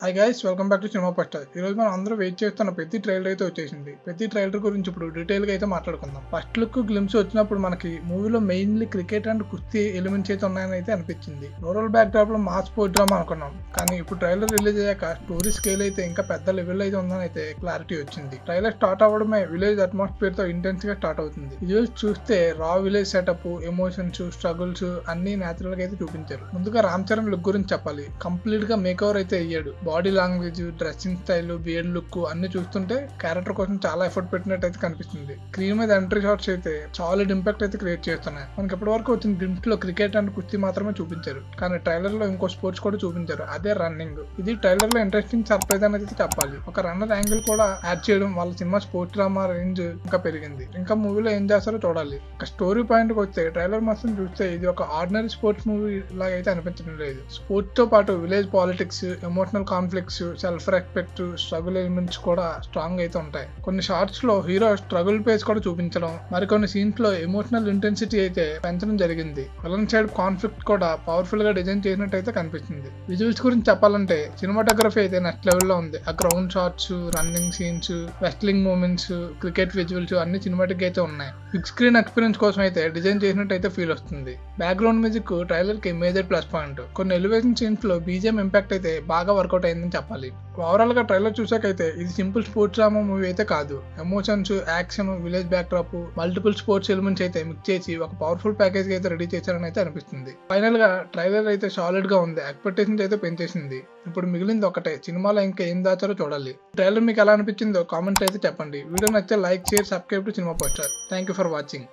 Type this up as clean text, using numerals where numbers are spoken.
Hi guys, welcome back to cinema poster. ఈ రోజు మనం అందరూ వెయిట్ చేస్తున్న ప్రతి ట్రైలర్ అయితే వచ్చేసింది. ప్రతి ట్రైలర్ గురించి ఇప్పుడు డీటెయిల్ గా అయితే మాట్లాడుకుందాం. ఫస్ట్ లుక్ గ్లిమ్స్ వచ్చినప్పుడు మనకి మూవీలో మెయిన్లీ క్రికెట్ అండ్ కుస్తీ ఎలిమెంట్స్ అయితే ఉన్నాయని అయితే అనిపించింది. రూరల్ బ్యాక్ డ్రాప్ లో మాస్ స్పోర్ట్ డ్రామా అనుకున్నాం, కానీ ఇప్పుడు ట్రైలర్ రిలీజ్ అయ్యాక స్టోరీ స్కేల్ అయితే ఇంకా పెద్ద లెవెల్ అయితే ఉందని అయితే క్లారిటీ వచ్చింది. ట్రైలర్ స్టార్ట్ అవ్వడమే విలేజ్ అట్మాస్ఫియర్ తో ఇంటెన్స్ గా స్టార్ట్ అవుతుంది. విజువల్స్ చూస్తే రా విలేజ్ సెటప్, ఎమోషన్స్, స్ట్రగుల్స్ అన్ని నేచురల్ గా అయితే చూపించారు. ముందుగా రామ్ చరణ్ లుక్ గురించి చెప్పాలి. కంప్లీట్ గా మేక్ ఓవర్ అయితే అయ్యాడు. Body language, dressing style, beard look అన్ని చూస్తుంటే క్యారెక్టర్ కోసం చాలా ఎఫర్ట్ పెట్టినట్టు అయితే కనిపిస్తుంది. స్క్రీన్ మీద ఎంట్రీ షాట్స్ అయితే సాలిడ్ ఇంపాక్ట్ అయితే క్రియేట్ చేస్తున్నాయి. మనకి ఇప్పటి వరకు వచ్చిన గ్లిమ్స్ లో క్రికెట్ అండ్ కుస్తీ మాత్రమే చూపించారు, కానీ ట్రైలర్ లో ఇంకో స్పోర్ట్స్ కూడా చూపించారు, అదే రన్నింగ్. ఇది ట్రైలర్ లో ఇంట్రెస్టింగ్ సర్ప్రైజ్ అనేది అయితే చెప్పాలి. ఒక రన్నర్ యాంగిల్ కూడా యాడ్ చేయడం వాళ్ళ సినిమా స్పోర్ట్స్ డ్రామా రేంజ్ ఇంకా పెరిగింది. ఇంకా మూవీలో ఏం చేస్తారో చూడాలి. ఒక స్టోరీ పాయింట్ కి వస్తే ట్రైలర్ మాత్రం చూస్తే ఇది ఒక ఆర్డినరీ స్పోర్ట్స్ మూవీ లాగా అయితే అనిపించడం లేదు. స్పోర్ట్స్ తో పాటు village politics, emotional conflicts, self respect, struggle elements కూడా స్ట్రాంగ్ అయితే ఉంటాయి. కొన్ని షార్ట్స్ లో హీరో స్ట్రగుల్ పేస్ కూడా చూపించడం, మరికొన్ని సీన్స్ లో ఎమోషనల్ ఇంటెన్సిటీ అయితే పెంచడం జరిగింది. విలన్ సైడ్ కాన్ఫ్లిక్ట్ కూడా పవర్ఫుల్ గా డిజైన్ చేసినట్టు అయితే కనిపిస్తుంది. విజువల్స్ గురించి చెప్పాలంటే సినిమాటోగ్రఫీ అయితే నెక్స్ట్ లెవెల్ లో ఉంది. ఆ ground shots, running scenes, wrestling moments, cricket visuals అన్ని సినిమాటిక్ అయితే ఉన్నాయి. బిగ్ స్క్రీన్ ఎక్స్పీరియన్స్ కోసం అయితే డిజైన్ చేసినట్టు అయితే ఫీల్ వస్తుంది. బ్యాక్గ్రౌండ్ మ్యూజిక్ ట్రైలర్ కి మేజర్ ప్లస్ పాయింట్. కొన్ని ఎలివేషన్ సీన్స్ లో బీజిఎం ఇంపాక్ట్ అయితే బాగా వర్కౌట్ అయిందని చెప్పాలి. ఓవరాల్ గా ట్రైలర్ చూసాకైతే ఇది సింపుల్ స్పోర్ట్స్ డ్రామా మూవీ అయితే కాదు. Emotions, action, village back drop, multiple sports elements అయితే మిక్స్ చేసి ఒక పవర్ఫుల్ ప్యాకేజ్ అయితే రెడీ చేశారని అయితే అనిపిస్తుంది. ఫైనల్ గా ట్రైలర్ అయితే సాలిడ్ గా ఉంది, ఎక్స్పెక్టేషన్స్ అయితే పెంచేసింది. ఇప్పుడు మిగిలింది ఒకటే, సినిమాలో ఇంకా ఏం దాచారో చూడాలి. ట్రైలర్ మీకు ఎలా అనిపించిందో కామెంట్ అయితే చెప్పండి. వీడియో నచ్చితే like, share, subscribe to cinema poster. Thank you for watching.